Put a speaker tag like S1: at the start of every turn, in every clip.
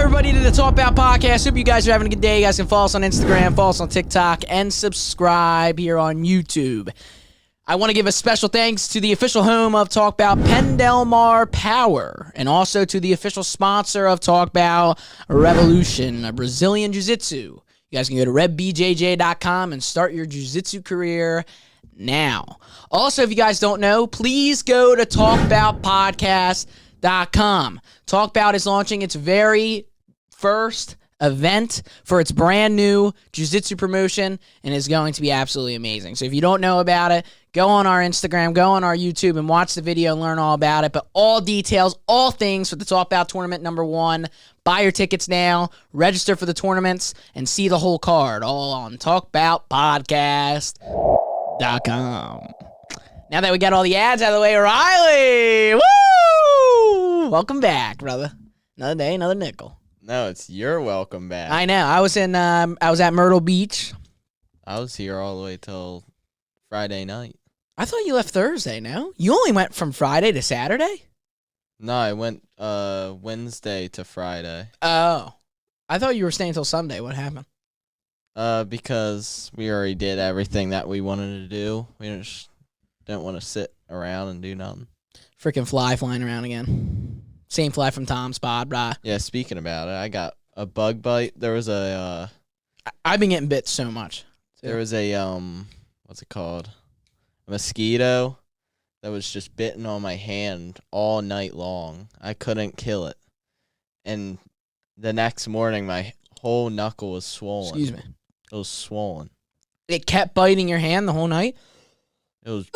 S1: everybody, to the Talk Bout Podcast. Hope you guys are having a good day. You guys can follow us on Instagram, follow us on TikTok, and subscribe here on YouTube. I want to give a special thanks to the official home of Talk Bout, Pendelmar Power, and also to the official sponsor of Talk Bout, Revolution, a Brazilian Jiu-Jitsu. You guys can go to redbjj.com and start your Jiu-Jitsu career now. Also, if you guys don't know, please go to talkboutpodcast.com. Talk Bout is launching its very first event for its brand new Jiu-Jitsu promotion, and it's going to be absolutely amazing. So if you don't know about it, go on our Instagram, go on our YouTube, and watch the video and learn all about it. But all details, all things for the Talk Bout tournament #1. Buy your tickets now, register for the tournaments, and see the whole card all on talkboutpodcast.com. Now that we got all the ads out of the way, Riley, woo! Welcome back, brother. Another day, another nickel.
S2: No, it's your welcome back.
S1: I know. I was at Myrtle Beach.
S2: I was here all the way till Friday night.
S1: I thought you left Thursday, no? You only went from Friday to Saturday?
S2: No, I went Wednesday to Friday.
S1: Oh. I thought you were staying till Sunday. What happened?
S2: Because we already did everything that we wanted to do. We just didn't want to sit around and do nothing.
S1: Freaking fly flying around again. Same fly from Tom's pod, brah.
S2: Yeah, speaking about it, I got a bug bite. There was a
S1: I've been getting bit so much.
S2: There was a what's it called? A mosquito that was just bitten on my hand all night long. I couldn't kill it. And the next morning my whole knuckle was swollen.
S1: Excuse me.
S2: It was swollen.
S1: It kept biting your hand the whole night?
S2: It was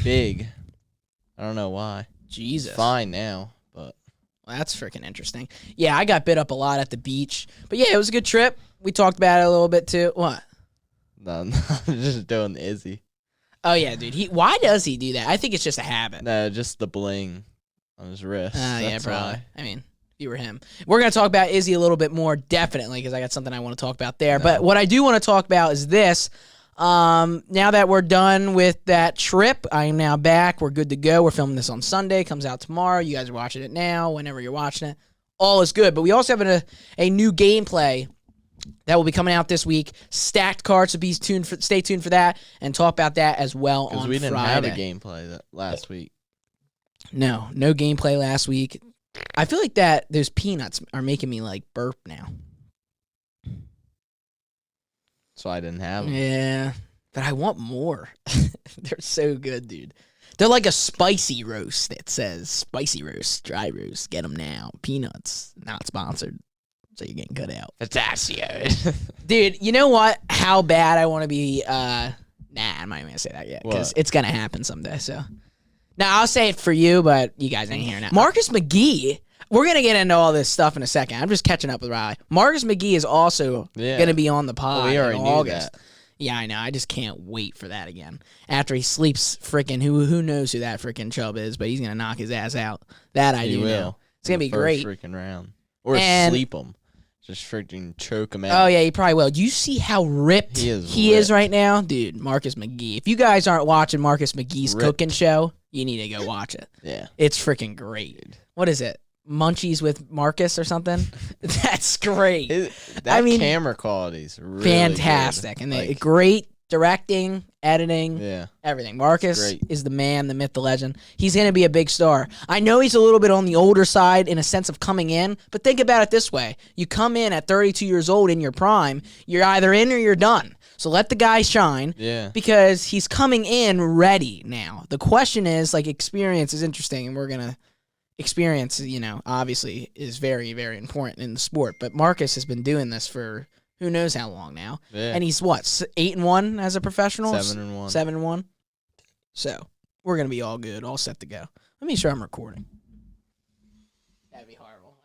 S2: big. I don't know why.
S1: Jesus.
S2: It's fine now, but
S1: well, that's freaking interesting. Yeah, I got bit up a lot at the beach. But yeah, it was a good trip. We talked about it a little bit too. What?
S2: No, I'm just doing the Izzy.
S1: Oh yeah, dude. Why does he do that? I think it's just a habit.
S2: No, just the bling on his wrist.
S1: Yeah, probably. I mean, if you were him. We're going to talk about Izzy a little bit more, definitely, because I got something I want to talk about there. No. But what I do want to talk about is this. Now that we're done with that trip, I am now back. We're good to go. We're filming this on Sunday. Comes out tomorrow. You guys are watching it now, whenever you're watching it. All is good. But we also have a new gameplay that will be coming out this week. Stacked cards, so stay tuned for that, and talk about that as well on Friday.
S2: Because we didn't have a gameplay last week.
S1: No gameplay last week. I feel like that those peanuts are making me like burp now.
S2: So I didn't have them.
S1: Yeah, but I want more. They're so good, dude. They're like a spicy roast. It says spicy roast, dry roast. Get them now. Peanuts, not sponsored. So you're getting cut out.
S2: Potassios.
S1: Dude, you know what? How bad I want to be. I'm not even going to say that yet. Because it's going to happen someday. So now I'll say it for you, but you guys ain't here now. Marcus McGhee. We're going to get into all this stuff in a second. I'm just catching up with Riley. Marcus McGhee is also going to be on the pod in August. Yeah, I know. I just can't wait for that again. After he sleeps freaking, who knows who that freaking chub is, but he's going to knock his ass out. That I do know. It's going to be great.
S2: Freaking round. Or sleep him. Just freaking choke him out.
S1: Oh, yeah, he probably will. Do you see how ripped he is right now? Dude, Marcus McGhee. If you guys aren't watching Marcus McGee's cooking show, you need to go watch it.
S2: Yeah.
S1: It's freaking great. What is it? Munchies with Marcus or something? That's great.
S2: Camera quality's really
S1: fantastic.
S2: Good.
S1: And great directing, editing, everything. Marcus is the man, the myth, the legend. He's going to be a big star. I know he's a little bit on the older side in a sense of coming in, but think about it this way. You come in at 32 years old in your prime, you're either in or you're done. So let the guy shine because he's coming in ready now. The question is, experience is interesting, and we're going to experience, obviously is very, very important in the sport. But Marcus has been doing this for who knows how long now. Yeah. And he's, 8-1 as a professional?
S2: 7-1.
S1: 7-1. So we're going to be all good, all set to go. Let me make sure I'm recording. That'd be horrible.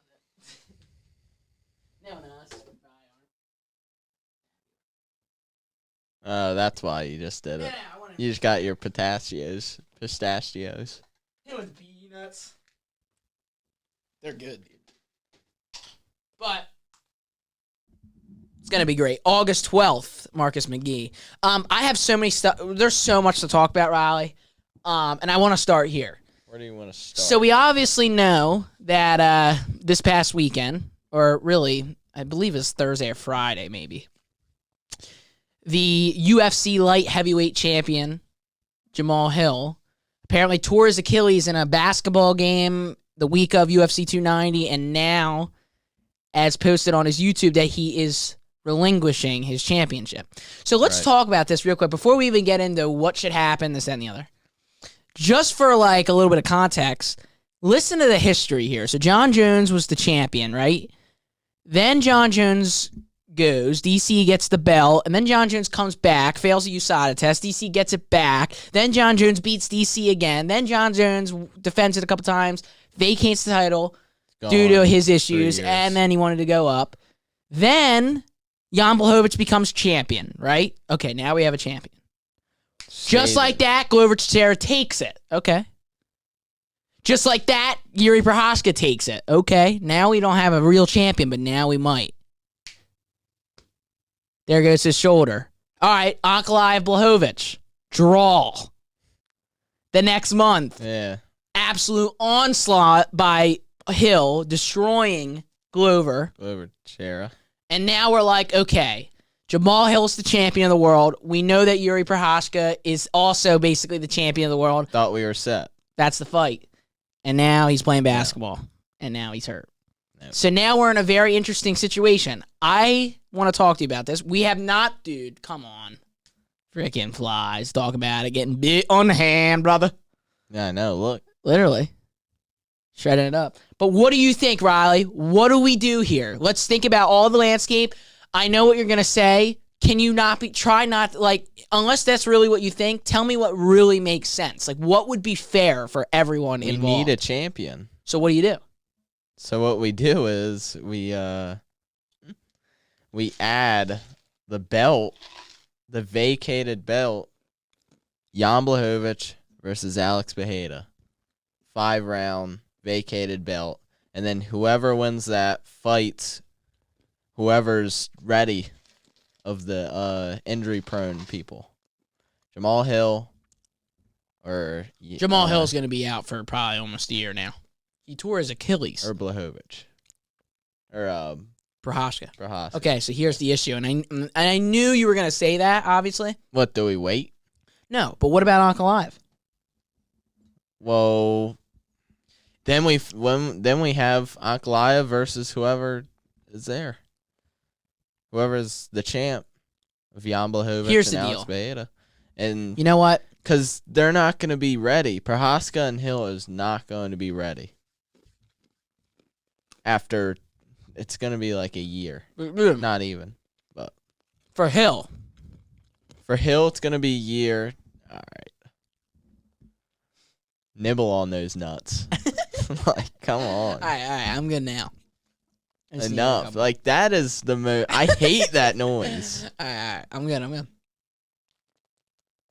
S1: No.
S2: That's why you just did it. You just got your pistachios.
S1: It was peanuts. They're good, dude. But it's going to be great. August 12th, Marcus McGhee. I have so many stuff. There's so much to talk about, Riley. And I want to start here.
S2: Where do you want to start?
S1: So we obviously know that this past weekend, or really, I believe it's Thursday or Friday, maybe. The UFC Light Heavyweight champion, Jamal Hill, apparently tore his Achilles in a basketball game the week of UFC 290, and now, as posted on his YouTube, that he is relinquishing his championship. So let's talk about this real quick before we even get into what should happen, this, that, and the other. Just for like a little bit of context, listen to the history here. So John Jones was the champion, right? Then John Jones goes, DC gets the belt, and then John Jones comes back, fails the USADA test, DC gets it back, then John Jones beats DC again, then John Jones defends it a couple times, vacates the title due to his issues, and then he wanted to go up. Then Jan Blachowicz becomes champion, right? Okay, now we have a champion. Just like that, Glover Teixeira takes it. Okay. Just like that, Yuri Prochazka takes it. Okay, now we don't have a real champion, but now we might. There goes his shoulder. All right, Ankalaev Blachowicz. Draw. The next month.
S2: Yeah.
S1: Absolute onslaught by Hill, destroying Glover.
S2: Glover Teixeira.
S1: And now we're like, okay, Jamal Hill's the champion of the world. We know that Yuri Prochazka is also basically the champion of the world.
S2: Thought we were set.
S1: That's the fight. And now he's playing basketball. And now he's hurt. So now we're in a very interesting situation. I want to talk to you about this. We have not, dude, come on. Freaking flies. Talk about it. Getting bit on the hand, brother.
S2: Yeah, I know. Look.
S1: Literally. Shredding it up. But what do you think, Riley? What do we do here? Let's think about all the landscape. I know what you're going to say. Can you try not, like, unless that's really what you think, tell me what really makes sense. Like, what would be fair for everyone involved?
S2: We need a champion.
S1: So what do you do?
S2: So what we do is we add the belt, the vacated belt, Jan Blachowicz versus Alex Pereira. 5-round vacated belt. And then whoever wins that fights whoever's ready of the injury-prone people. Jamal Hill or...
S1: Jamal Hill's going to be out for probably almost a year now. He tore his Achilles.
S2: Or Blachowicz. Or
S1: Prochazka. Okay, so here's the issue. And I knew you were going to say that, obviously.
S2: What, do we wait?
S1: No, but what about Ankalaev?
S2: Well, then we have Ankalaev versus whoever is there. Whoever's the champ of Jan Blachowicz and Alex Pereira. And
S1: you know what?
S2: Because they're not going to be ready. Prochazka and Hill is not going to be ready. After, it's going to be like a year. Not even. But
S1: for Hill.
S2: For Hill, it's going to be a year. All right. Nibble on those nuts. Like, come on.
S1: All right. I'm good now.
S2: Enough. Like, that is the most... I hate that noise.
S1: All right. I'm good.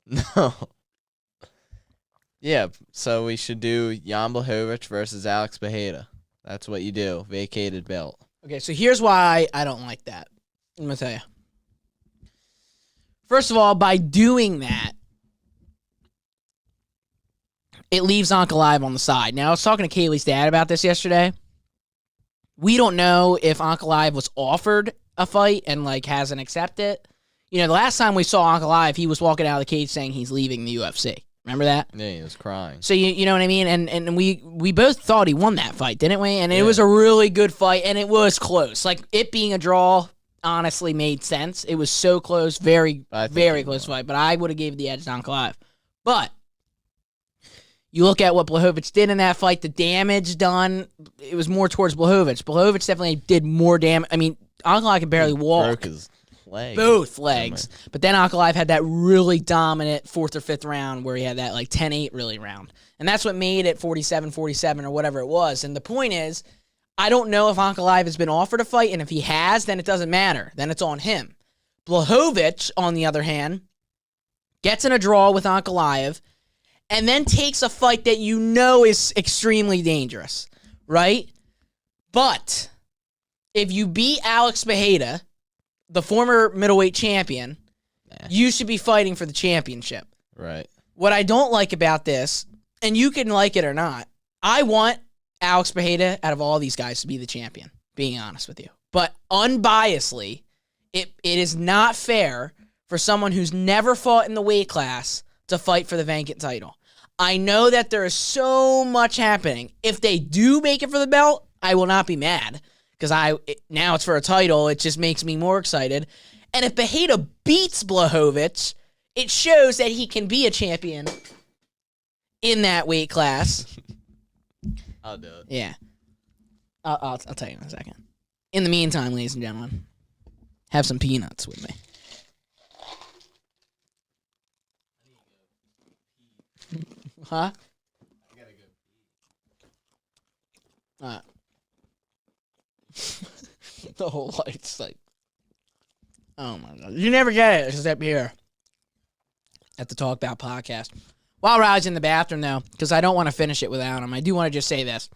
S2: No. Yeah, so we should do Jan Blachowicz versus Alex Pereira. That's what you do. Vacated belt.
S1: Okay, so here's why I don't like that. I'm going to tell you. First of all, by doing that, it leaves Ankalaev on the side. Now, I was talking to Kaylee's dad about this yesterday. We don't know if Ankalaev was offered a fight and, like, hasn't accepted. You know, the last time we saw Ankalaev, he was walking out of the cage saying he's leaving the UFC. Remember that?
S2: Yeah, he was crying.
S1: So, you know what I mean? And we both thought he won that fight, didn't we? And it was a really good fight, and it was close. Like, it being a draw honestly made sense. It was so close, very close fight. But I would have gave the edge to Ankalaev. But you look at what Blachowicz did in that fight, the damage done, it was more towards Blachowicz. Blachowicz definitely did more damage. I mean, Ankalaev can barely walk.
S2: Broke his leg.
S1: Both legs. But then Ankalaev had that really dominant 4th or 5th round where he had that like 10-8 really round. And that's what made it 47-47 or whatever it was. And the point is, I don't know if Ankalaev has been offered a fight, and if he has, then it doesn't matter. Then it's on him. Blachowicz, on the other hand, gets in a draw with Ankalaev and then takes a fight that you know is extremely dangerous, right? But if you beat Alex Pereira, the former middleweight champion, you should be fighting for the championship.
S2: Right.
S1: What I don't like about this, and you can like it or not, I want Alex Pereira out of all these guys to be the champion. being honest with you. But unbiasedly, it is not fair for someone who's never fought in the weight class to fight for the vacant title. I know that there is so much happening. If they do make it for the belt, I will not be mad because now it's for a title. It just makes me more excited. And if Pereira beats Blachowicz, it shows that he can be a champion in that weight class.
S2: I'll do it.
S1: Yeah. I'll tell you in a second. In the meantime, ladies and gentlemen, have some peanuts with me. Huh?
S2: I gotta go.
S1: Alright. The whole light's like, oh my God. You never get it except here at the Talk Bout Podcast. While Riley's in the bathroom, though, because I don't want to finish it without him, I do want to just say this.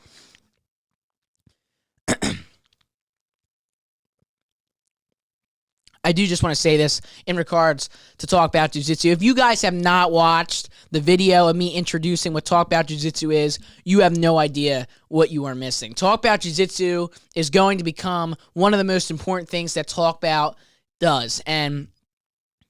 S1: I do just want to say this in regards to Talk Bout Jiu-Jitsu. If you guys have not watched the video of me introducing what Talk Bout Jiu-Jitsu is, you have no idea what you are missing. Talk Bout Jiu-Jitsu is going to become one of the most important things that Talk Bout does. And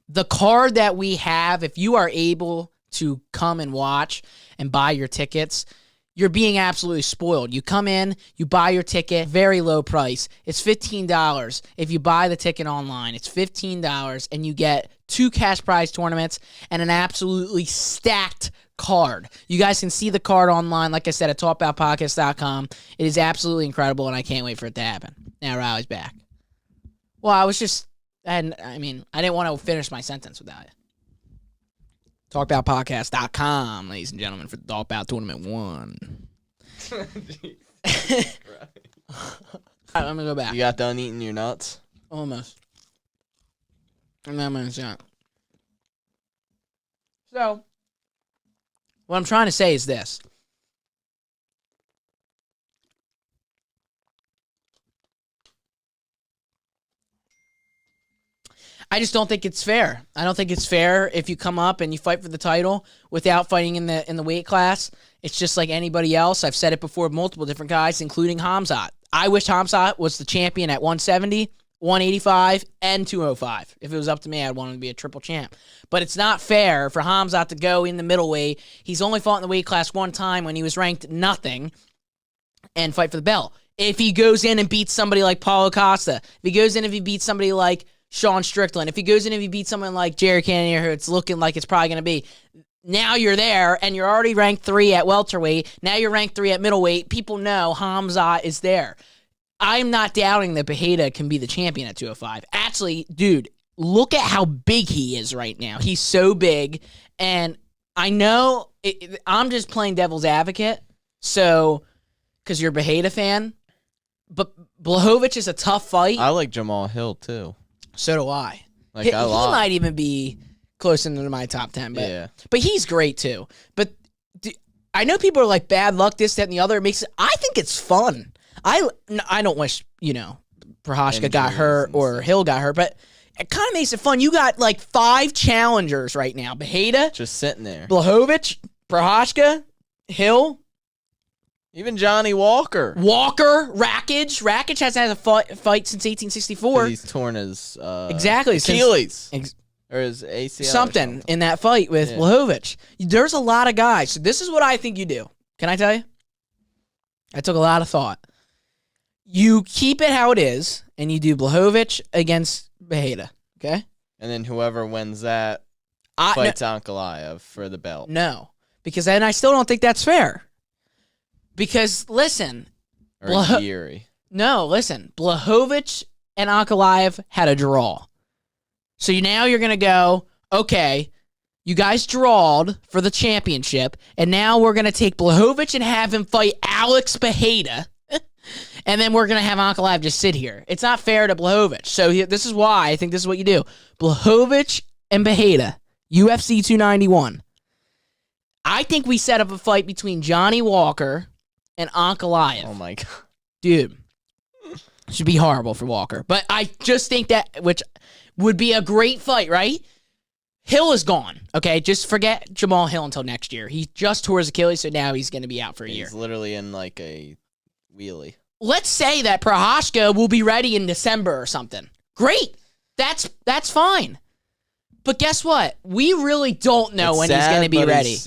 S1: the card that we have, if you are able to come and watch and buy your tickets, you're being absolutely spoiled. You come in, you buy your ticket, very low price. It's $15. If you buy the ticket online, it's $15, and you get 2 cash prize tournaments and an absolutely stacked card. You guys can see the card online, like I said, at talkboutpodcast.com. It is absolutely incredible, and I can't wait for it to happen. Now Riley's back. Well, I didn't want to finish my sentence without it. Talkboutpodcast.com, ladies and gentlemen, for the Talk Bout Tournament 1. Alright, let me go back.
S2: You got done eating your nuts?
S1: Almost. And then I'm shot. So, what I'm trying to say is this. I just don't think it's fair. I don't think it's fair if you come up and you fight for the title without fighting in the weight class. It's just like anybody else. I've said it before, multiple different guys, including Khamzat. I wish Khamzat was the champion at 170, 185, and 205. If it was up to me, I'd want him to be a triple champ. But it's not fair for Khamzat to go in the middleweight. He's only fought in the weight class one time when he was ranked nothing and fight for the belt. If he goes in and beats somebody like Paulo Costa, if he goes in and he beats somebody like Sean Strickland, if he goes in and he beats someone like Jerry Cannonier, who it's looking like it's probably going to be, now you're there, and you're already ranked 3 at welterweight. Now you're ranked 3 at middleweight. People know Khamzat is there. I'm not doubting that Pereira can be the champion at 205. Actually, dude, look at how big he is right now. He's so big, and I know I'm just playing devil's advocate, so because you're a Pereira fan, but Blachowicz is a tough fight.
S2: I like Jamal Hill, too.
S1: So do I.
S2: He
S1: might even be close into my top 10, but he's great too. But I know people are like, bad luck, this, that, and the other. I think it's fun. I don't wish, Prochazka got hurt or Hill got hurt, but it kind of makes it fun. You got like 5 challengers right now. Pereira,
S2: just sitting there.
S1: Blachowicz, Prochazka, Hill.
S2: Even Johnny Walker.
S1: Rakic. Rakic hasn't had a fight since 1864.
S2: He's torn his
S1: Achilles.
S2: Or his ACL.
S1: Something in that fight with Blachowicz. There's a lot of guys. So this is what I think you do. Can I tell you? I took a lot of thought. You keep it how it is, and you do Blachowicz against Pereira. Okay?
S2: And then whoever wins that fights Ankalaev for the belt.
S1: No. Because then I still don't think that's fair. Because, listen.
S2: Yuri.
S1: No, listen. Blachowicz and Ankalaev had a draw. So now you're going to go, okay, you guys drawed for the championship, and now we're going to take Blachowicz and have him fight Alex Pereira, and then we're going to have Ankalaev just sit here. It's not fair to Blachowicz. So this is why I think this is what you do. Blachowicz and Pereira, UFC 291. I think we set up a fight between Johnny Walker and Ankalaev.
S2: Oh, my God.
S1: Dude. Should be horrible for Walker. But I just think that, which would be a great fight, right? Hill is gone, okay? Just forget Jamal Hill until next year. He just tore his Achilles, so now he's going to be out for a year.
S2: He's literally in like a wheelie.
S1: let's say that Prochazka will be ready in December or something. Great. That's fine. But guess what? We really don't know when he's going to be ready.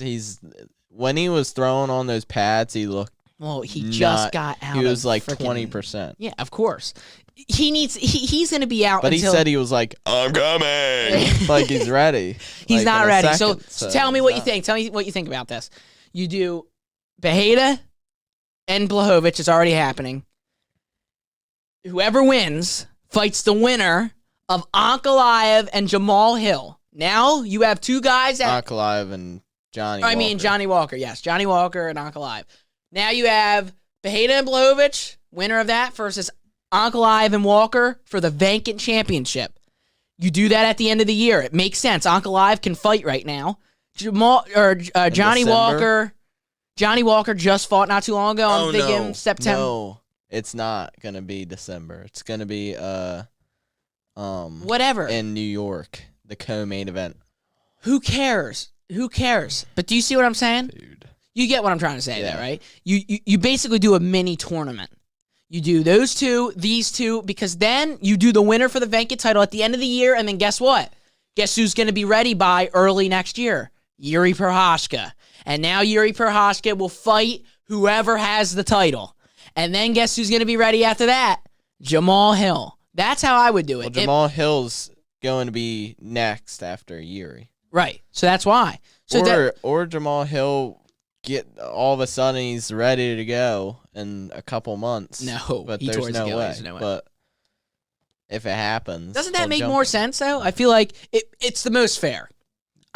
S2: When he was throwing on those pads, he looked.
S1: Well, he just got out.
S2: He was like 20%.
S1: Yeah, of course. He's going to be out.
S2: But he said he was like, I'm coming. Like he's ready.
S1: He's not ready. So tell me what you think. Tell me what you think about this. You do Pereira and Blachowicz. It's already happening. Whoever wins fights the winner of Ankalaev and Jamal Hill. Now you have two guys at
S2: Ankalaev and Johnny
S1: Walker. Yes, Johnny Walker and Ankalaev. Now you have Pereira and Blachowicz, winner of that, versus Ankalaev and Walker for the vacant championship. You do that at the end of the year. It makes sense. Ankalaev can fight right now. Johnny Walker just fought not too long ago. I'm thinking September.
S2: No, it's not gonna be December. It's gonna be
S1: whatever
S2: in New York, the co-main event.
S1: Who cares? But do you see what I'm saying?
S2: Dude.
S1: You get what I'm trying to say there, right? You basically do a mini tournament. You do those two, these two, because then you do the winner for the vacant title at the end of the year, and then guess what? Guess who's going to be ready by early next year? Yuri Prochazka. And now Yuri Prochazka will fight whoever has the title. And then guess who's going to be ready after that? Jamal Hill. That's how I would do it.
S2: Well, Jamal Hill's going to be next after Yuri.
S1: Right. So that's why.
S2: Or Jamal Hill all of a sudden he's ready to go in a couple months.
S1: No,
S2: but there's no way. But if it happens,
S1: doesn't that make more sense though? I feel like it's the most fair.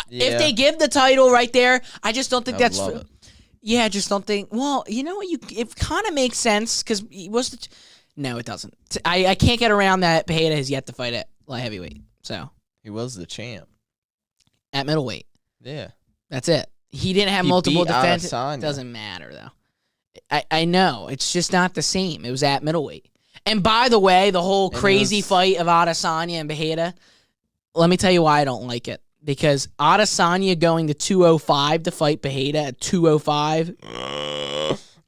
S1: Yeah. If they give the title right there, I just don't think that's. Yeah, I just don't think. Well, you know what? It kind of makes sense because he was. No, it doesn't. I can't get around that. Peña has yet to fight at light heavyweight, so
S2: he was the champ
S1: at middleweight.
S2: Yeah,
S1: that's it. He didn't have multiple defenses. It doesn't matter, though. I know. It's just not the same. It was at middleweight. And by the way, the whole crazy fight of Adesanya and Pereira, let me tell you why I don't like it. Because Adesanya going to 205 to fight Pereira at 205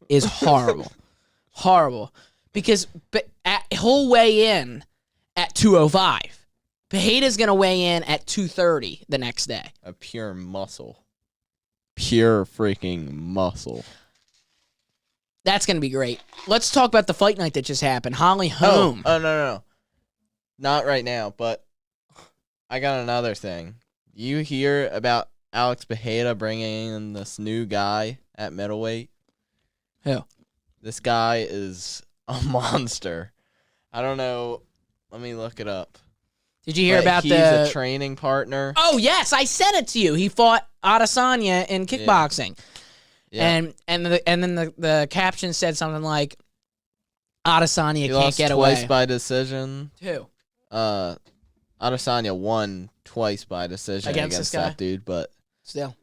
S1: is horrible. Horrible. Because he'll weigh in at 205. Pereira's going to weigh in at 230 the next day.
S2: A pure muscle. Pure freaking muscle.
S1: That's going to be great. Let's talk about the fight night that just happened. Holly Holm.
S2: Oh, no. Not right now, but I got another thing. You hear about Alex Pereira bringing in this new guy at middleweight?
S1: Who?
S2: This guy is a monster. I don't know. Let me look it up.
S1: Did you hear about
S2: he's a training partner?
S1: Oh, yes. I sent it to you. He fought Adesanya in kickboxing. Yeah. And then the caption said something like, Adesanya can't get away.
S2: He lost twice by decision.
S1: Who?
S2: Adesanya won twice by decision against that dude, but
S1: still.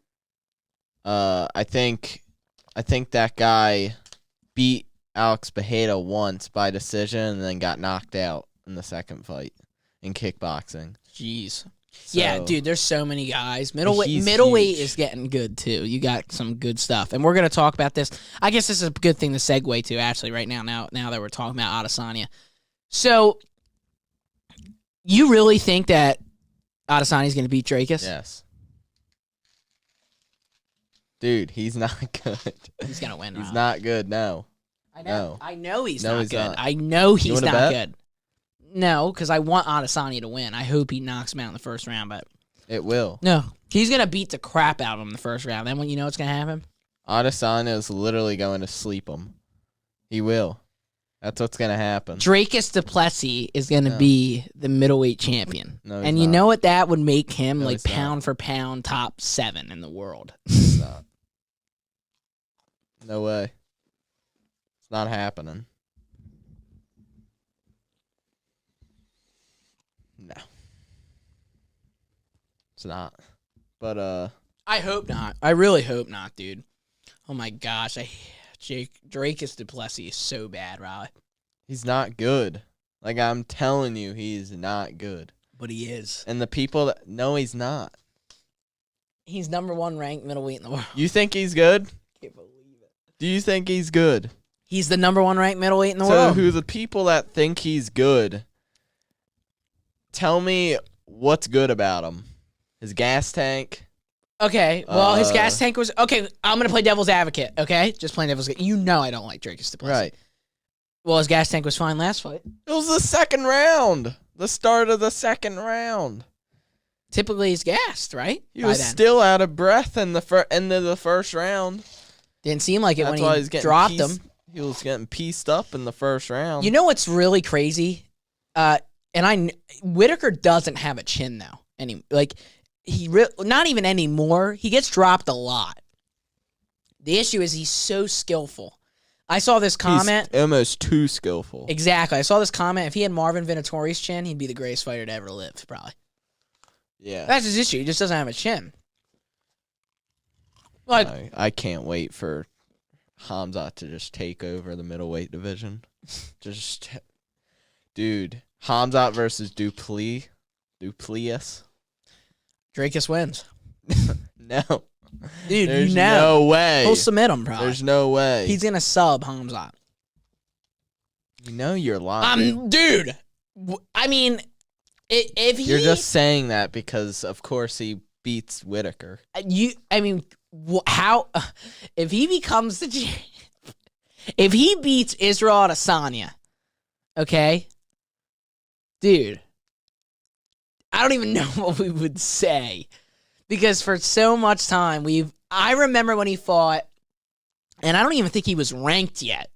S2: I think that guy beat Alex Pereira once by decision and then got knocked out in the second fight in kickboxing.
S1: Jeez. So, yeah, dude, there's so many guys. Middleweight is getting good, too. You got some good stuff. And we're going to talk about this. I guess this is a good thing to segue to, actually, right now that we're talking about Adesanya. So, you really think that Adesanya's going to beat Drakus?
S2: Yes. Dude, he's not good.
S1: He's going to win,
S2: He's not good, no.
S1: I know.
S2: No.
S1: I know he's not good. I know he's not good. No, because I want Adesanya to win. I hope he knocks him out in the first round, but
S2: it will.
S1: No, he's gonna beat the crap out of him in the first round. Then when you know what's gonna happen,
S2: Adesanya is literally going to sleep him. He will. That's what's gonna happen.
S1: Drakus Duplessis is gonna be the middleweight champion, and you know what? That would make him like pound for pound top 7 in the world.
S2: It's not. No way. It's not happening. No. It's not. But,
S1: I hope not. I really hope not, dude. Oh, my gosh. Drakus Duplessis is so bad, Riley.
S2: He's not good. Like, I'm telling you, he's not good.
S1: But he is.
S2: And the people that... No, he's not.
S1: He's number 1 ranked middleweight in the world.
S2: You think he's good?
S1: Can't believe it.
S2: Do you think he's good?
S1: He's the number 1 ranked middleweight in the world.
S2: So who the people that think he's good, tell me what's good about him. His gas tank.
S1: Okay, well, his gas tank was... Okay, I'm going to play devil's advocate, okay? Just playing devil's advocate. You know I don't like Dricus Du Plessis.
S2: Right.
S1: Well, his gas tank was fine last fight.
S2: It was the second round. The start of the second round.
S1: Typically, he's gassed, right?
S2: He was still out of breath in the end of the first round.
S1: Didn't seem like it when he dropped him.
S2: He was getting pieced up in the first round.
S1: You know what's really crazy? Whitaker doesn't have a chin though. Not even anymore. He gets dropped a lot. The issue is he's so skillful. I saw this comment.
S2: He's almost too skillful.
S1: Exactly. I saw this comment. If he had Marvin Vinatieri's chin, he'd be the greatest fighter to ever live, probably.
S2: Yeah.
S1: That's his issue. He just doesn't have a chin. Like,
S2: I can't wait for Khamzat to just take over the middleweight division. Dude, Khamzat versus Duplessis.
S1: Dricus wins.
S2: No.
S1: Dude,
S2: there's no way.
S1: He'll submit him, probably.
S2: There's no way.
S1: He's going to sub Khamzat.
S2: You know you're lying.
S1: Dude, I mean, if he...
S2: You're just saying that because, of course, he beats Whitaker.
S1: How... If he becomes the... If he beats Israel Adesanya, okay? Dude, I don't even know what we would say. Because for so much time, I remember when he fought, and I don't even think he was ranked yet.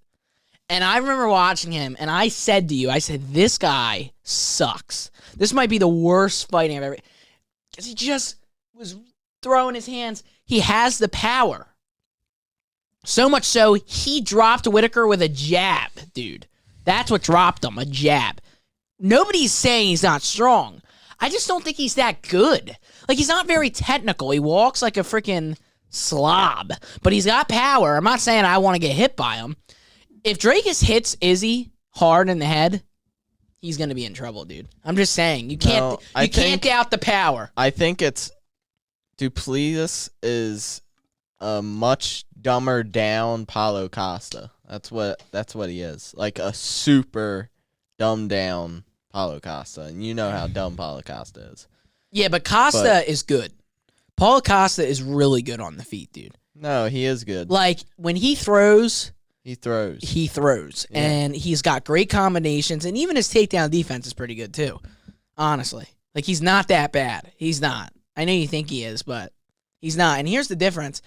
S1: And I remember watching him, and I said to you, this guy sucks. This might be the worst fighting I've ever... Because he just was throwing his hands. He has the power. So much so, he dropped Whitaker with a jab, dude. That's what dropped him, a jab. Nobody's saying he's not strong. I just don't think he's that good. Like, he's not very technical. He walks like a freaking slob. But he's got power. I'm not saying I want to get hit by him. If Dricus hits Izzy hard in the head, he's going to be in trouble, dude. I'm just saying. You can't doubt the power.
S2: I think it's... Duplessis is a much dumber down Paulo Costa. That's what he is. Like a super dumbed down Paulo Costa. And you know how dumb Paulo Costa is.
S1: Yeah, but Costa is good. Paulo Costa is really good on the feet, dude.
S2: No, he is good.
S1: Like, when he throws...
S2: He throws.
S1: Yeah. And he's got great combinations. And even his takedown defense is pretty good, too. Honestly. Like, he's not that bad. He's not. I know you think he is, but he's not. And here's the difference.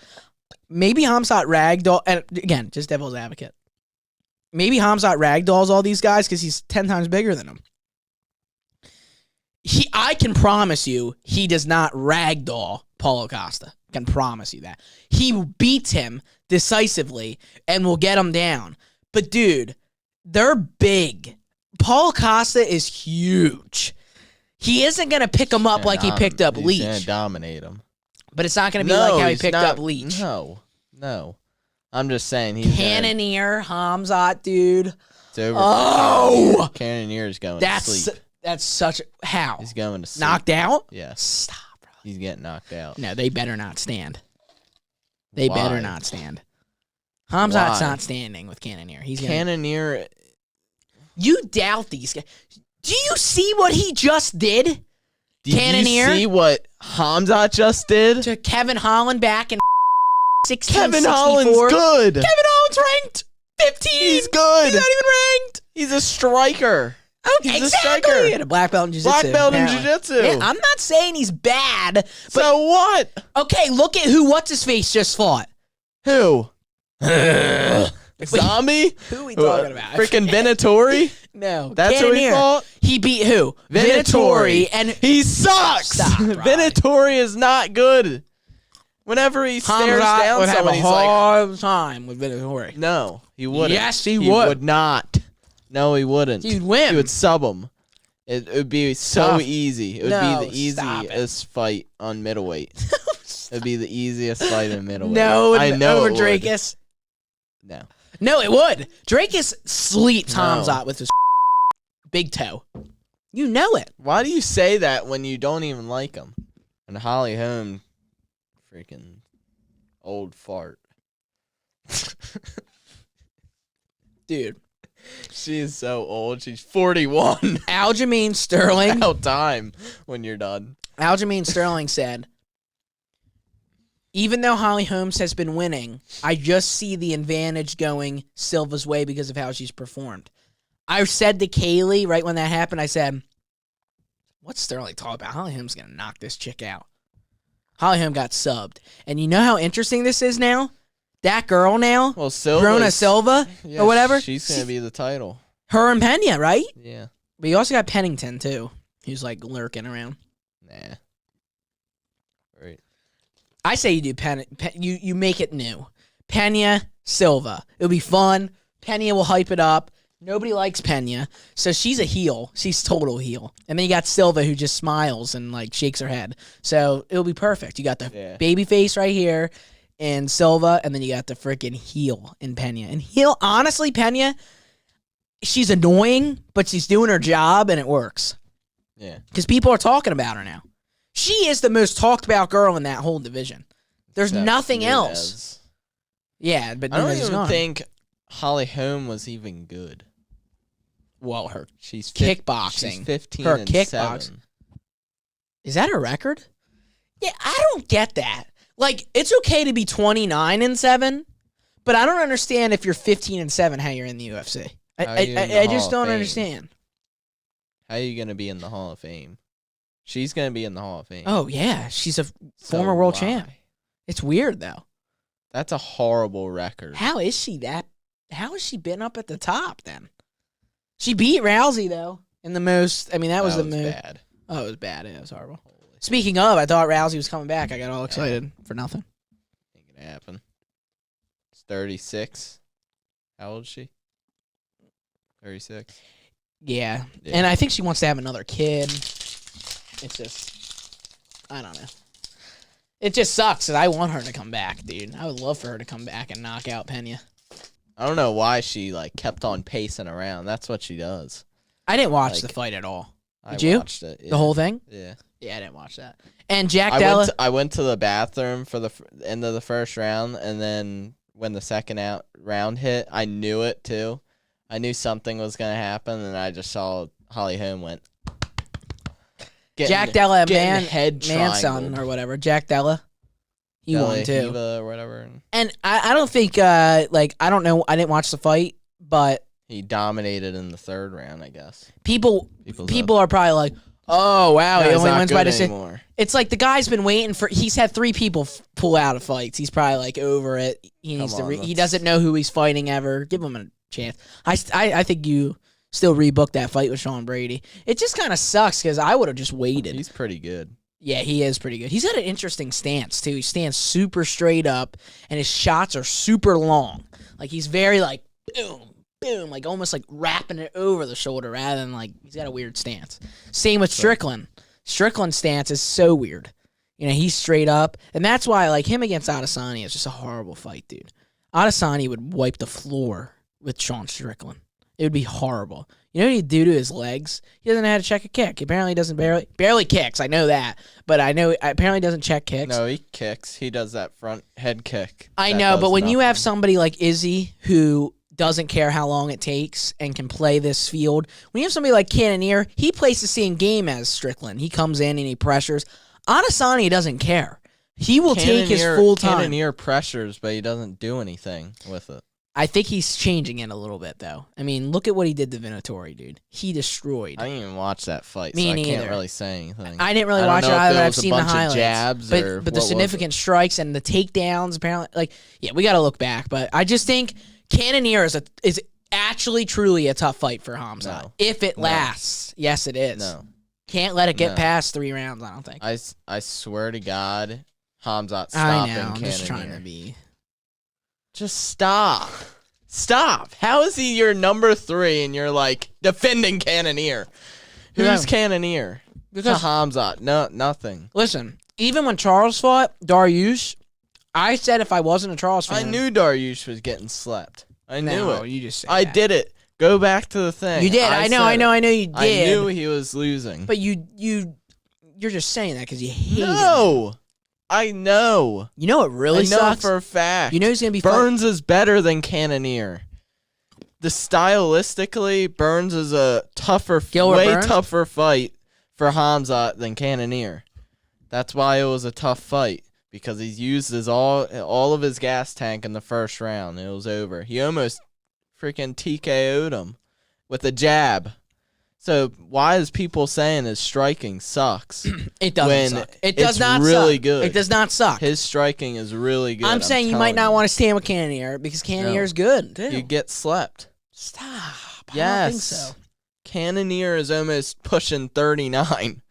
S1: Maybe Khamzat ragdoll... And again, just devil's advocate. Maybe Khamzat ragdolls all these guys because he's 10 times bigger than them. I can promise you he does not ragdoll Paulo Costa. Can promise you that. He beats him decisively and will get him down. But, dude, they're big. Paulo Costa is huge. He isn't going to pick him up like he picked up Leach.
S2: He's going to dominate him.
S1: But it's not going to be like how he picked up Leach.
S2: No. I'm just saying he's
S1: Cannonier, Khamzat, dude.
S2: It's over. Cannonier's going to sleep.
S1: That's such a... How?
S2: He's going to sleep.
S1: Knocked out?
S2: Yeah.
S1: Stop, bro.
S2: He's getting knocked out.
S1: No, they better not stand. They better not stand. Khamzat's not standing with Cannonier.
S2: Cannonier...
S1: You doubt these guys. Do you see what he just did? Cannonier?
S2: You see what Khamzat just did?
S1: To Kevin Holland back in 1664.
S2: Kevin Holland's good.
S1: Kevin Holland's ranked 15.
S2: He's good.
S1: He's not even ranked.
S2: He's a striker.
S1: Okay,
S2: he's
S1: exactly.
S2: a striker.
S1: He had a black belt in jiu-jitsu.
S2: Black belt in jiu-jitsu.
S1: Yeah, I'm not saying he's bad. But,
S2: so what?
S1: Okay, look at what's-his-face just fought.
S2: Who? Zombie?
S1: Who are we talking about?
S2: Freaking Venatori?
S1: No.
S2: That's who he fought?
S1: He beat who?
S2: Venatori.
S1: And
S2: he sucks.
S1: Stop,
S2: Venatori is not good. Whenever he stares down someone, he's like...
S1: hard time with Venatori.
S2: No, he wouldn't.
S1: Yes, he would.
S2: He would not. No, he wouldn't.
S1: He'd win.
S2: He would sub him. It would be so easy. It would be the easiest fight on middleweight. It would be the easiest fight in middleweight.
S1: No,
S2: I know
S1: over Dricus.
S2: No.
S1: No, it would. Dricus sleeps Khamzat with his big toe. You know it.
S2: Why do you say that when you don't even like him? And Holly Holm, freaking old fart.
S1: Dude.
S2: She is so old. She's 41.
S1: Aljamain Sterling.
S2: About time when you're done.
S1: Aljamain Sterling said, even though Holly Holmes has been winning, I just see the advantage going Silva's way because of how she's performed. I said to Kaylee right when that happened, I said, what's Sterling talking about? Holly Holmes is going to knock this chick out. Holly Holm got subbed. And you know how interesting this is now? That girl now,
S2: well,
S1: Bruna Silva, or whatever.
S2: She's going to be the title.
S1: Her and Peña, right?
S2: Yeah.
S1: But you also got Pennington, too, who's like lurking around.
S2: Nah. Right.
S1: I say you do you make it new. Peña, Silva. It'll be fun. Peña will hype it up. Nobody likes Peña, so she's a heel. She's total heel. And then you got Silva who just smiles and like shakes her head. So it'll be perfect. You got the baby face right here in Silva, and then you got the freaking heel in Peña. And heel, honestly, Peña, she's annoying, but she's doing her job and it works.
S2: Yeah.
S1: Because people are talking about her now. She is the most talked about girl in that whole division. There's nothing else. Yeah, but
S2: I don't even think Holly Holm was even good.
S1: Well, her
S2: she's
S1: kickboxing.
S2: She's 15
S1: her
S2: and
S1: kickboxing.
S2: 7.
S1: Is that her record? Yeah, I don't get that. Like, it's okay to be 29 and 7, but I don't understand if you're 15 and 7 how you're in the UFC. I just don't understand.
S2: How are you going to be in the Hall of Fame? She's going to be in the Hall of Fame.
S1: Oh, yeah. She's a former world champ. It's weird, though.
S2: That's a horrible record.
S1: How is she that? How has she been up at the top, then? She beat Rousey, though, in the most. I mean, that was the most.
S2: Bad.
S1: Oh, it was bad. It was horrible. Speaking of, I thought Rousey was coming back. I got all excited for nothing.
S2: Ain't going to happen. It's 36. How old is she? 36.
S1: Yeah. And I think she wants to have another kid. It's just, I don't know. It just sucks that I want her to come back, dude. I would love for her to come back and knock out Peña.
S2: I don't know why she like kept on pacing around. That's what she does.
S1: I didn't watch the fight at all. Did you?
S2: Watched it. Yeah.
S1: The whole thing?
S2: Yeah.
S1: Yeah, I didn't watch that. And Jack Della.
S2: I went to the bathroom for the end of the first round, and then when the second round hit, I knew it too. I knew something was going to happen, and I just saw Holly Holm went.
S1: Jack Della,
S2: Manson
S1: or whatever. Jack Della. He won too.
S2: Or whatever.
S1: And I don't think, I don't know. I didn't watch the fight, but.
S2: He dominated in the third round, I guess.
S1: People are probably like, oh, wow, he only wins by decision. It's like the guy's been waiting for. He's had 3 people pull out of fights. He's probably like over it. He needs to. He doesn't know who he's fighting ever. Give him a chance. I think you still rebook that fight with Sean Brady. It just kind of sucks because I would have just waited.
S2: He's pretty good.
S1: Yeah, he is pretty good. He's got an interesting stance too. He stands super straight up, and his shots are super long. Like he's very like boom. Boom, like almost like wrapping it over the shoulder rather than like he's got a weird stance. Same with Strickland. Strickland's stance is so weird. You know, he's straight up. And that's why like him against Adesanya is just a horrible fight, dude. Adesanya would wipe the floor with Sean Strickland. It would be horrible. You know what he'd do to his legs? He doesn't know how to check a kick. He apparently doesn't barely kicks. I know that. But I know apparently doesn't check kicks.
S2: No, he kicks. He does that front head kick.
S1: I know, but when you have somebody like Izzy who doesn't care how long it takes and can play this field. When you have somebody like Cannonier, he plays the same game as Strickland. He comes in and he pressures. Adesanya doesn't care. He will take his full time.
S2: Cannonier pressures, but he doesn't do anything with it.
S1: I think he's changing it a little bit, though. I mean, look at what he did to Vinatore, dude. He destroyed.
S2: I didn't even watch that fight,
S1: Me
S2: so
S1: neither.
S2: I can't really say anything.
S1: I didn't really watch it either. I've seen the highlights.
S2: Jabs
S1: but the significant strikes and the takedowns, apparently, we got to look back. But I just think Cannonier is actually truly a tough fight for Khamzat. No. If it lasts. Yes, it is.
S2: No.
S1: Can't let it get past 3 rounds, I don't think.
S2: I swear to God, Khamzat stopping Cannonier.
S1: I'm just trying to be.
S2: Just stop. Stop. How is he your number 3 and you're like defending Cannonier? Who's Cannonier? Because Khamzat. No, nothing.
S1: Listen, even when Charles fought Dariush, I said if I wasn't a Charles fan.
S2: I knew Dariush was getting slept. I knew it.
S1: You just said
S2: I did it. Go back to the thing.
S1: You did. I know you did.
S2: I knew he was losing.
S1: But you're just saying that because you hate him.
S2: No. I know.
S1: You know what really sucks?
S2: I know for a fact.
S1: You know he's going to be
S2: Burns is better than Cannonier. stylistically, Burns is a tougher fight for Khamzat than Cannonier. That's why it was a tough fight, because he used all of his gas tank in the first round. It was over. He almost freaking TKO'd him with a jab. So why is people saying his striking sucks?
S1: It doesn't suck. It does not
S2: really
S1: suck.
S2: Good.
S1: It does not suck.
S2: His striking is really good.
S1: I'm saying you might not want to stand with Cannonier because Cannonier is good, too.
S2: You get slept.
S1: Stop.
S2: Yes.
S1: I don't think so.
S2: Cannonier is almost pushing 39.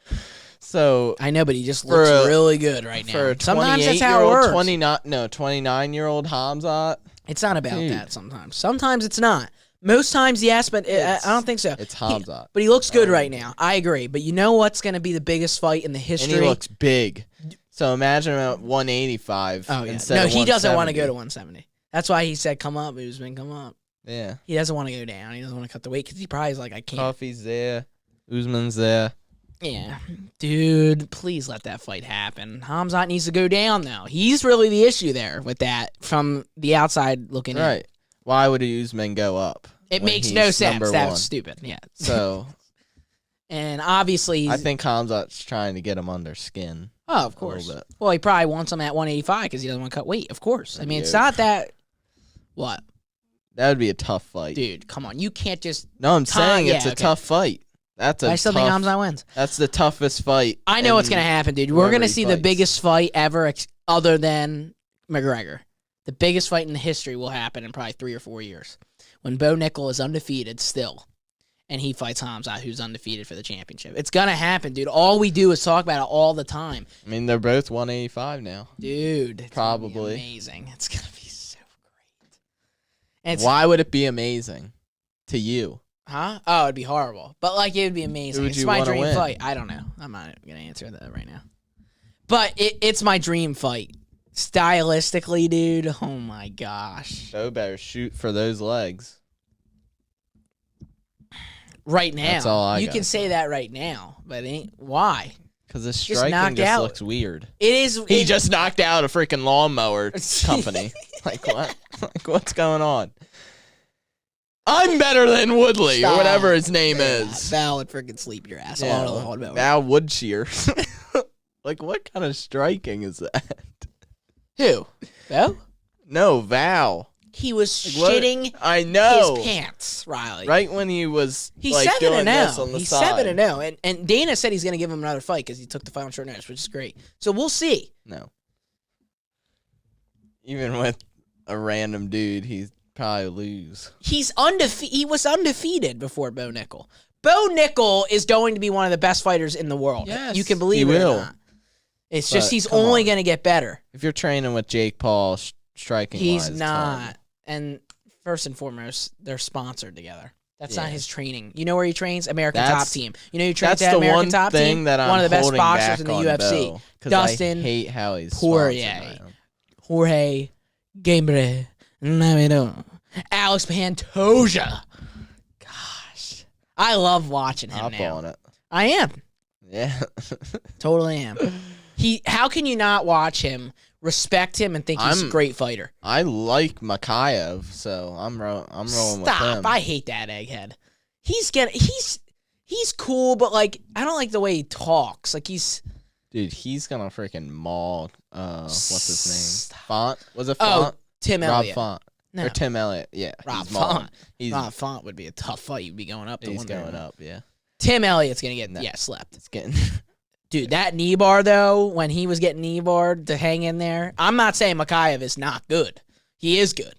S2: So
S1: I know, but he just looks really good right now.
S2: For a
S1: sometimes that's how it works.
S2: 29-year-old Khamzat.
S1: It's not about that sometimes. Sometimes it's not. Most times, yes, but I don't think so.
S2: It's Khamzat.
S1: But he looks good right now. I agree. But you know what's going to be the biggest fight in the history?
S2: And he looks big. So imagine him at 185 instead of 170.
S1: He doesn't want to go to 170. That's why he said, come up, Usman, come up.
S2: Yeah.
S1: He doesn't want to go down. He doesn't want to cut the weight because he probably is like, I can't.
S2: Coffee's there. Usman's there.
S1: Yeah. Dude, please let that fight happen. Khamzat needs to go down, though. He's really the issue there with that from the outside looking in.
S2: Right. Why would Usman go up?
S1: It makes no sense. That's stupid. Yeah.
S2: So.
S1: And obviously.
S2: I think Khamzat's trying to get him under skin.
S1: Oh, of course. Well, he probably wants him at 185 because he doesn't want to cut weight. Of course. I mean, it's not that. What?
S2: That would be a tough fight.
S1: Dude, come on. You can't just.
S2: No, I'm saying it's a tough fight. I
S1: still think Khamzat wins.
S2: That's the toughest fight.
S1: I know what's going to happen, dude. We're going to see the biggest fight ever other than McGregor. The biggest fight in the history will happen in probably 3 or 4 years when Bo Nickel is undefeated still, and he fights Khamzat, who's undefeated for the championship. It's going to happen, dude. All we do is talk about it all the time.
S2: I mean, they're both 185 now.
S1: Dude, it's
S2: probably
S1: amazing. It's going to be so great. And
S2: why would it be amazing to you?
S1: Huh? Oh, it'd be horrible. But, like, it would be amazing.
S2: It's
S1: my dream fight. I don't know. I'm not going to answer that right now. But it's my dream fight. Stylistically, dude, oh my gosh.
S2: Bo better shoot for those legs.
S1: Right now.
S2: That's all
S1: you can say that right now, but why?
S2: Because the striking just looks weird.
S1: It is.
S2: He just knocked out a freaking lawnmower company. Like, what? Like, what's going on? I'm better than Woodley, or whatever his name is.
S1: Val would freaking sleep your ass
S2: off. Val Woodshear. Like, what kind of striking is that?
S1: Who? Val?
S2: No, Val.
S1: He was shitting his pants, Riley.
S2: Right when he was
S1: he's
S2: like
S1: 7-0. He's 7-0. And Dana said he's going to give him another fight because he took the fight on short notice, which is great. So we'll see.
S2: No. Even with a random dude, he'd probably lose.
S1: He was undefeated before Bo Nickel. Bo Nickel is going to be one of the best fighters in the world.
S2: Yes,
S1: you can believe it or not. It's just he's only going to get better.
S2: If you're training with Jake Paul, striking
S1: he's not. And first and foremost, they're sponsored together. That's not his training. You know where he trains? American Top Team. You know who trains at American Top Team?
S2: That
S1: one of the best boxers in the UFC. Dustin
S2: I hate how he's
S1: Poirier, Jorge Gambre, Alex Pantoja. Gosh, I love watching him now.
S2: On it.
S1: I am.
S2: Yeah,
S1: totally am. How can you not watch him, respect him, and think he's a great fighter?
S2: I like Mikhaev, so I'm rolling with him.
S1: Stop! I hate that egghead. He's cool, but like I don't like the way he talks. Like he's
S2: gonna freaking maul. What's his name? Font? Was it Font?
S1: Oh, Tim Elliott.
S2: Rob Font. No. Or Tim Elliott. Yeah.
S1: Rob Font. Rob Font would be a tough fight. You'd be going up.
S2: He's going up. Yeah.
S1: Tim Elliott's gonna get slept. It's getting. Dude, that knee bar, though, when he was getting knee barred to hang in there, I'm not saying Mikhaev is not good. He is good.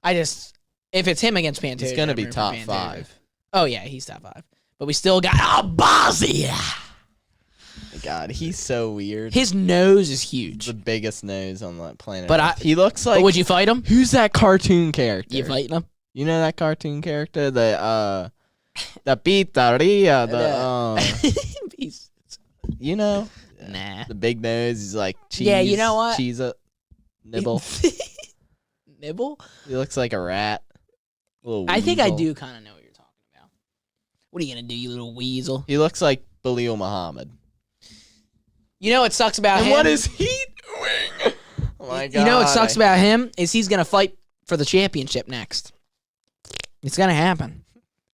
S1: If it's him against Pantoja,
S2: he's going to be top 5.
S1: Oh, yeah, he's top 5. But we still got Abazia.
S2: God, he's so weird.
S1: His nose is huge.
S2: The biggest nose on the planet.
S1: But
S2: he looks like...
S1: But would you fight him?
S2: Who's that cartoon character?
S1: You fighting him?
S2: You know that cartoon character? The pizzeria, you know?
S1: Nah.
S2: The big nose, he's like cheese.
S1: Yeah, you know what?
S2: Cheese up. Nibble.
S1: Nibble?
S2: He looks like a rat.
S1: I think I do kind of know what you're talking about. What are you going to do, you little weasel?
S2: He looks like Belal Muhammad.
S1: You know what sucks about him?
S2: What is he doing? Oh my God.
S1: You know what sucks about him is he's going to fight for the championship next. It's gonna happen.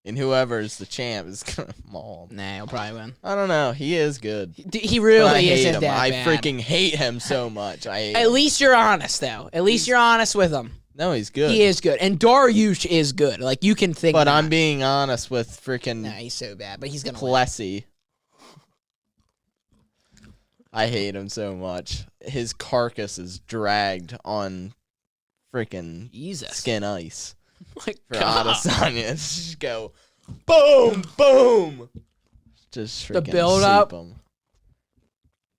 S2: And whoever's the champ is gonna maul him.
S1: Nah, he'll probably win.
S2: I don't know. He is good.
S1: He really isn't
S2: him.
S1: that
S2: I
S1: bad.
S2: freaking hate him so much.
S1: At least you're honest, though. At least you're honest with him.
S2: No, he's good.
S1: He is good. And Dariush is good. Like, you can think
S2: But
S1: that.
S2: I'm being honest with freaking...
S1: Nah, he's so bad. But he's going to win.
S2: Plessy. I hate him so much. His carcass is dragged on freaking skin ice.
S1: My
S2: for
S1: God.
S2: Adesanya. Just go, boom, boom. Just freaking
S1: the build up.
S2: him.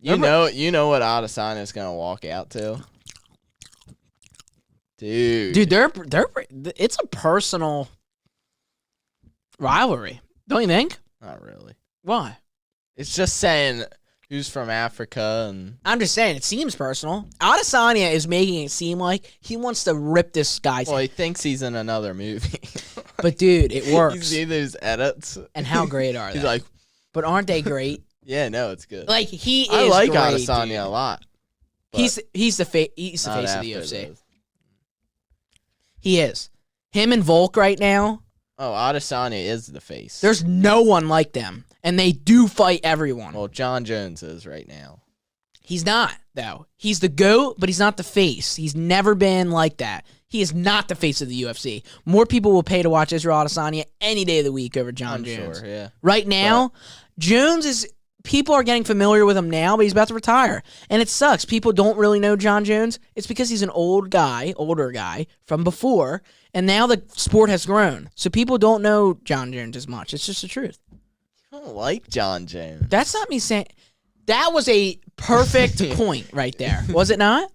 S2: You know what Adesanya's gonna walk out to, dude.
S1: They're it's a personal rivalry, don't you think?
S2: Not really.
S1: Why?
S2: It's just saying who's from Africa, and
S1: I'm just saying it seems personal. Adesanya is making it seem like he wants to rip this guy's
S2: he thinks he's in another movie.
S1: But dude, it works.
S2: You see those edits?
S1: And how great are they?
S2: He's like,
S1: but aren't they great?
S2: Yeah, no, it's good.
S1: Like he is.
S2: I like
S1: great,
S2: Adesanya
S1: dude.
S2: A lot.
S1: He's the face of the UFC.
S2: This.
S1: He is. Him and Volk right now.
S2: Oh, Adesanya is the face.
S1: There's no one like them, and they do fight everyone.
S2: Well, John Jones is right now.
S1: He's not, though. He's the GOAT, but he's not the face. He's never been like that. He is not the face of the UFC. More people will pay to watch Israel Adesanya any day of the week over John Jones.
S2: Sure, yeah.
S1: Right now, Jones is... People are getting familiar with him now, but he's about to retire. And it sucks. People don't really know John Jones. It's because he's an older guy from before, and now the sport has grown. So people don't know John Jones as much. It's just the truth.
S2: I don't like John Jones.
S1: That's not me saying... That was a perfect point right there. Was it not?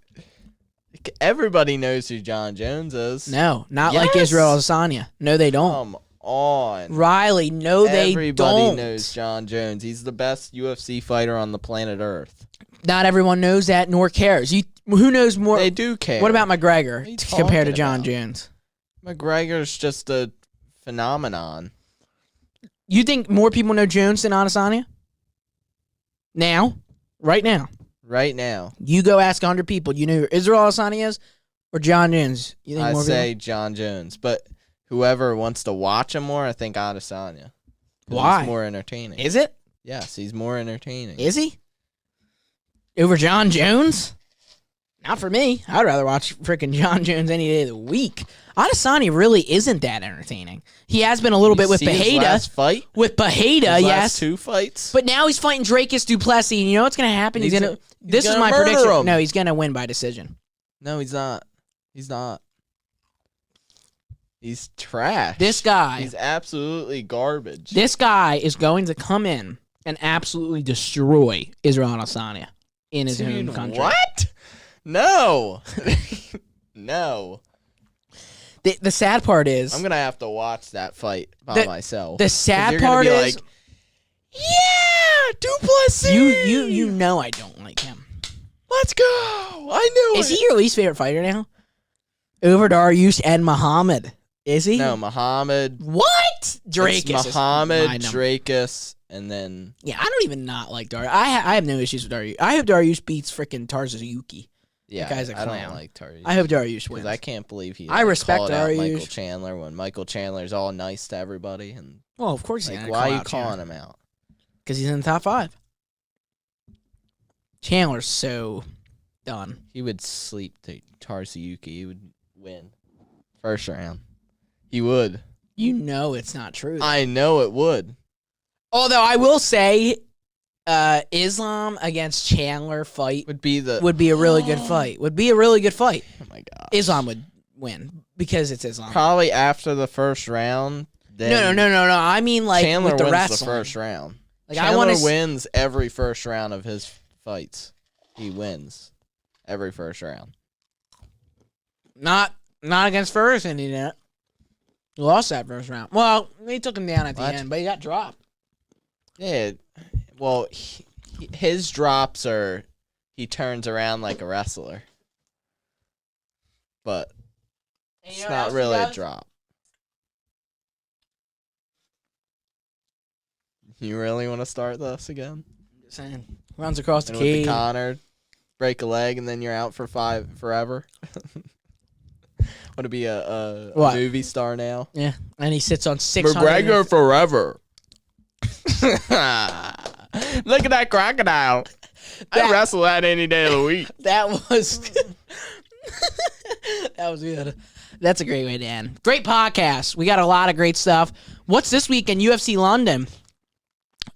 S2: Everybody knows who John Jones is.
S1: No, not like Israel Adesanya. No, they don't.
S2: Come on.
S1: Riley, no, they don't.
S2: Everybody knows John Jones. He's the best UFC fighter on the planet Earth.
S1: Not everyone knows that nor cares. Who knows more?
S2: They do care.
S1: What about McGregor compared to John
S2: about?
S1: Jones?
S2: McGregor's just a phenomenon.
S1: You think more people know Jones than Adesanya? Now? Right now?
S2: Right now.
S1: You go ask 100 people. You know who Israel Adesanya is or John Jones? You think
S2: I
S1: more
S2: say
S1: people?
S2: John Jones, but whoever wants to watch him more, I think Adesanya.
S1: Why?
S2: He's more entertaining.
S1: Is it?
S2: Yes, he's more entertaining.
S1: Is he? Over John Jones? Not for me. I'd rather watch freaking John Jones any day of the week. Adesanya really isn't that entertaining. He has been a little bit with
S2: His
S1: Pereira.
S2: last fight?
S1: With Pereira,
S2: His
S1: yes.
S2: last 2 fights?
S1: But now he's fighting Dracus Duplessis, and you know what's going to happen? This
S2: gonna
S1: is my
S2: murder
S1: prediction.
S2: him.
S1: No, he's going to win by decision.
S2: No, he's not. He's not. He's trash.
S1: This guy.
S2: He's absolutely garbage.
S1: This guy is going to come in and absolutely destroy Israel Adesanya in his own country.
S2: What? No. No.
S1: The sad part is...
S2: I'm going to have to watch that fight by myself.
S1: The sad part is...
S2: Like, yeah, Duplessis.
S1: You know I don't like him.
S2: Let's go. I knew
S1: Is he your least favorite fighter now? Over Dariush and Muhammad. Is he?
S2: No, Muhammad.
S1: What? Dracus.
S2: Muhammad, Dracus, and then...
S1: Yeah, I don't even not like Dariush. I have no issues with Dariush. I hope Dariush beats freaking Tarzayuki.
S2: Yeah,
S1: that guy's a clown.
S2: I don't like Dariush.
S1: I hope Dariush wins.
S2: I can't believe he
S1: I respect
S2: called out
S1: Dariush.
S2: Michael Chandler when Michael Chandler's all nice to everybody. And
S1: well, of course he's
S2: like,
S1: going to
S2: why
S1: call
S2: are you
S1: out
S2: calling
S1: Chandler.
S2: him out?
S1: Because he's in the top 5. Chandler's so done.
S2: He would sleep to Tarzayuki. He would win. First round. He would.
S1: You know it's not true.
S2: I know it would.
S1: Although I will say, Islam against Chandler fight
S2: would be
S1: a really good fight. Would be a really good fight.
S2: Oh my god.
S1: Islam would win because it's Islam.
S2: Probably after the first round. Then
S1: No. I mean like
S2: Chandler
S1: with the
S2: wins
S1: wrestling.
S2: the first round.
S1: Like
S2: Chandler wins every first round of his fights. He wins every first round.
S1: Not against Ferguson, he didn't. He lost that first round. Well, he took him down at the end, but he got dropped.
S2: Yeah. Well, his drops are he turns around like a wrestler. But it's not really a drop. You really want to start this again?
S1: Just saying. Runs across the
S2: and
S1: cage.
S2: With the Connor, break a leg, and then you're out for forever. Want to be a movie star now?
S1: Yeah, and he sits on 600.
S2: McGregor forever. Look at that crocodile. I wrestle that any day of the week.
S1: That was that was good. That's a great way to end. Great podcast. We got a lot of great stuff. What's this week in UFC London?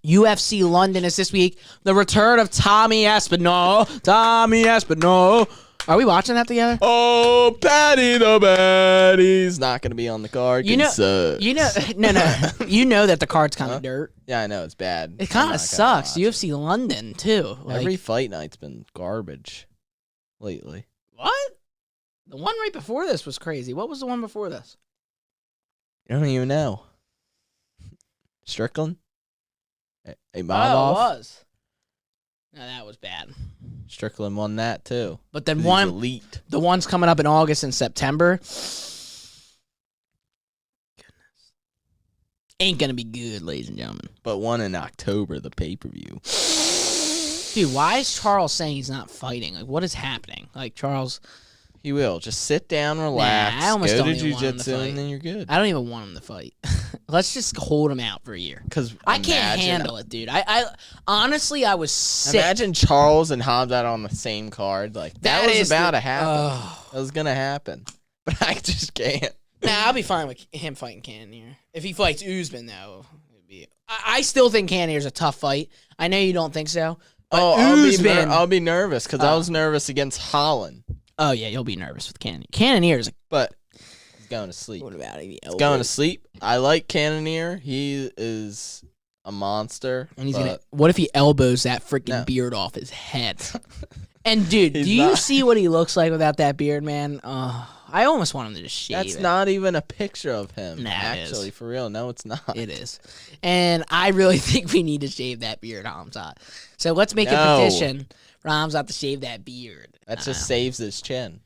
S1: UFC London is this week. The return of Tommy Espinal. Are we watching that together?
S2: Oh, Patty the Baddy's not going to be on the card.
S1: No. You know that the card's kind of dirt.
S2: Yeah, I know. It's bad.
S1: It kind of sucks. UFC London, too.
S2: Every fight night's been garbage lately.
S1: What? The one right before this was crazy. What was the one before this?
S2: I don't even know. Strickland? It
S1: was. No, that was bad.
S2: Strickland won that too.
S1: But then
S2: elite.
S1: The one's coming up in August and September. Goodness. Ain't gonna be good, ladies and gentlemen.
S2: But one in October, the pay-per-view.
S1: Dude, why is Charles saying he's not fighting? Like, what is happening? Like, Charles...
S2: He will. Just sit down, relax,
S1: I almost
S2: go
S1: don't
S2: to
S1: even want him to
S2: jiu-jitsu,
S1: fight.
S2: and then you're good.
S1: I don't even want him to fight. Let's just hold him out for a year.
S2: Because
S1: I can't handle it, dude. I honestly, I was sick.
S2: Imagine Charles and Khamzat on the same card. Like that was about to happen. That was gonna happen, but I just can't.
S1: Nah, I'll be fine with him fighting Cannonier. If he fights Usman, though, it'd be. I still think Cannonier's a tough fight. I know you don't think so. But
S2: I'll be nervous because I was nervous against Holland.
S1: Oh, yeah, you'll be nervous with Cannonier. Cannonier's
S2: but he's going to sleep.
S1: What about him?
S2: He's going to sleep. I like Cannonier. He is a monster.
S1: And he's gonna. What if he elbows that freaking beard off his head? And, dude, do you see what he looks like without that beard, man? I almost want him to just shave it.
S2: That's not even a picture of him.
S1: Nah,
S2: actually, for real. No, it's not.
S1: It is. And I really think we need to shave that beard, Khamzat. So let's make a petition for Khamzat to shave that beard.
S2: That just saves his chin.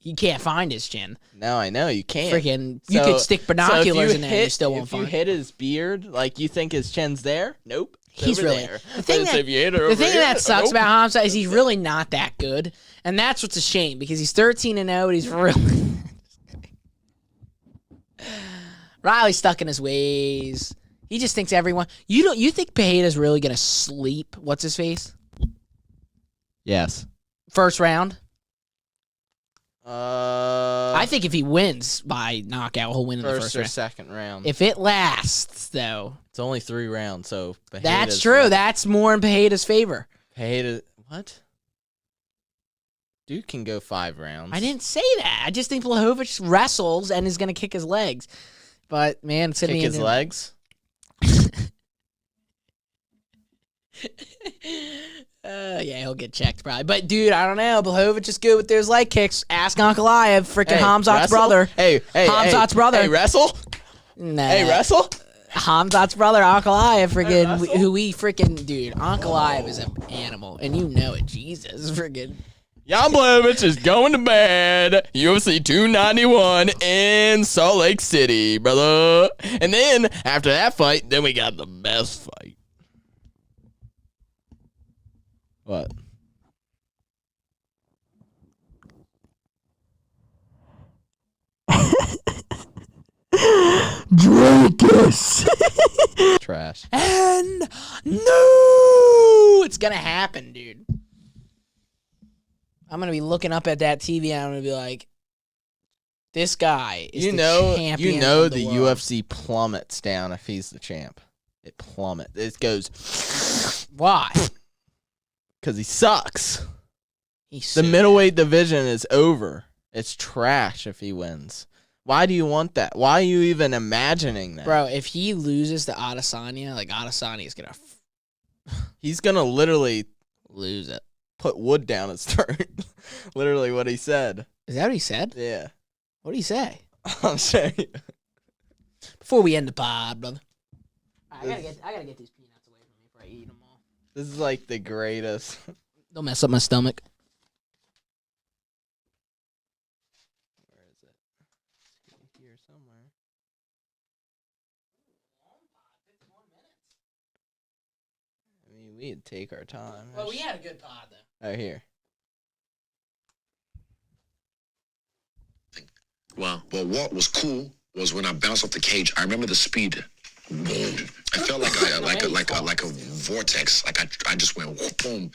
S1: You can't find his chin.
S2: No, I know. You can't.
S1: Freaking, you could stick binoculars in there and you still won't find it.
S2: If you hit his beard, like, you think his chin's there? Nope.
S1: He's really
S2: there.
S1: The thing that sucks about Khamzat is he's really not that good, and that's what's a shame because he's 13-0, but he's really Riley's stuck in his ways. He just thinks everyone. You think Peña's really gonna sleep? What's his face?
S2: Yes.
S1: First round.
S2: I
S1: think if he wins by knockout, he'll win in the first
S2: or
S1: round.
S2: second round.
S1: If it lasts, though,
S2: it's only 3 rounds, so
S1: that's true. Right. That's more in Peña's favor.
S2: Peña, what? Dude can go 5 rounds.
S1: I didn't say that. I just think Blachowicz wrestles and is gonna kick his legs. But man,
S2: kick his legs.
S1: Yeah, he'll get checked probably. But dude, I don't know. Blachowicz is good with those leg kicks. Ask Uncle Liev, freaking Khamzat's brother. Khamzat's brother.
S2: Hey, wrestle.
S1: Nah.
S2: Hey, wrestle.
S1: Khamzat's brother, Uncle Liev, freaking who we freaking dude. Uncle Liev is an animal, and you know it. Jesus, freaking.
S2: Jan Blachowicz is going to bed. UFC 291 in Salt Lake City, brother. And then after that fight, then we got the best fight. What?
S1: Drakus.
S2: Trash.
S1: And no, it's gonna happen, dude. I'm gonna be looking up at that TV and I'm gonna be like, this guy is the champion.
S2: You know
S1: of the
S2: the
S1: world.
S2: UFC plummets down if he's the champ. It plummets. It goes.
S1: Why?
S2: Because he sucks.
S1: The
S2: middleweight division is over. It's trash if he wins. Why do you want that? Why are you even imagining that?
S1: Bro, if he loses to Adesanya, like Adesanya is going to...
S2: He's going to literally
S1: lose it.
S2: Put wood down his throat. Literally what he said.
S1: Is that what he said?
S2: Yeah.
S1: What did he say?
S2: I'm saying.
S1: Before we end the pod, brother. I gotta get these peanuts away from me before I eat them all.
S2: This is like the greatest.
S1: Don't mess up my stomach.
S2: Where is it? It's here somewhere.
S1: 51 minutes.
S2: I mean, we'd take our time.
S1: Well, we had a good pod, though.
S2: Oh, here.
S3: Wow. Well, what was cool was when I bounced off the cage. I remember the speed. Boom. I felt like a vortex. Like I just went boom,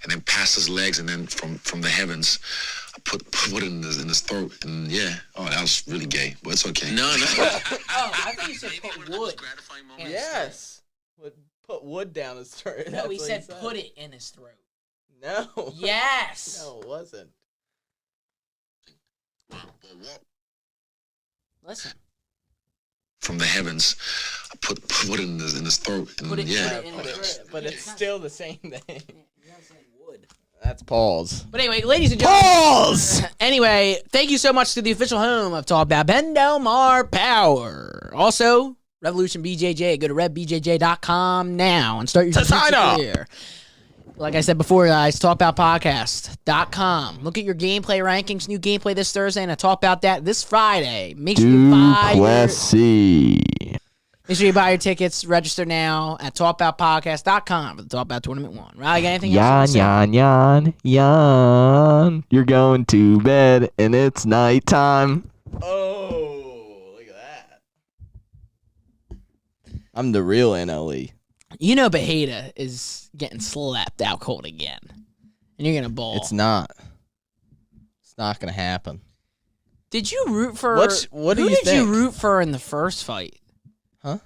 S3: and then past his legs, and then from the heavens, I put it in his throat, and yeah. Oh, that was really gay, but it's okay.
S2: No.
S1: Oh, I thought you said put wood.
S2: Yes. Put wood down his throat.
S1: No, he said put it in his throat.
S2: No.
S1: Yes.
S2: No, it wasn't.
S1: Listen.
S3: From the heavens, I put it in his throat, and yeah.
S2: But it's still the same thing. That's pause.
S1: But anyway, ladies and gentlemen. Pause! Anyway, thank you so much to the official home of Talk About Ben Del Mar Power. Also, Revolution BJJ. Go to RevBJJ.com now and start your jiu-jitsu career. Like I said before, guys, TalkAboutPodcast.com. Look at your gameplay rankings. New gameplay this Thursday, and I talk about that this Friday. Make sure you buy your tickets. Register now at TalkAboutPodcast.com for the Talk About Tournament 1. Riley, got anything else?
S2: Yan. You're going to bed, and it's nighttime. Oh, look at that. I'm the real NLE.
S1: You know Pereira is getting slapped out cold again. And you're going to ball.
S2: It's not. It's not going to happen.
S1: Did you root for...
S2: What do you think?
S1: Who did you root for in the first fight?
S2: Huh?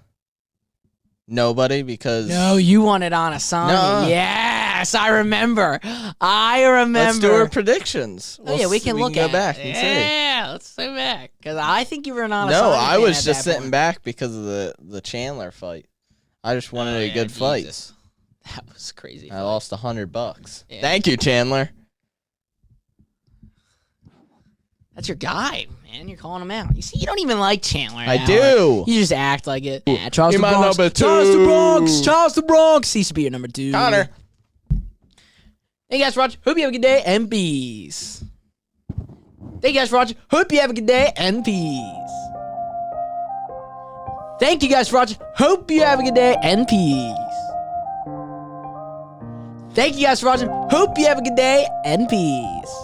S2: Nobody, because...
S1: No, you wanted Anasani. No. Yes, I remember. Let's
S2: do our predictions.
S1: We can look at
S2: go back and see.
S1: Yeah, let's go back. Because I think you were an Anasani.
S2: No, I was just sitting back because of the Chandler fight. I just wanted a good fight.
S1: That was crazy.
S2: I lost $100.
S1: Yeah.
S2: Thank you, Chandler.
S1: That's your guy, man. You're calling him out. You see, you don't even like Chandler.
S2: I do.
S1: You just act like it. Yeah, Charles
S2: You're
S1: the Bronx.
S2: number 2.
S1: Charles the Bronx. He used to be your number 2.
S2: Connor.
S1: Hey, guys, Roger. Hope you have a good day and peace. Thank you guys for watching. Hope you have a good day and peace. Thank you guys for watching. Hope you have a good day and peace. Thank you guys for watching. Hope you have a good day and peace.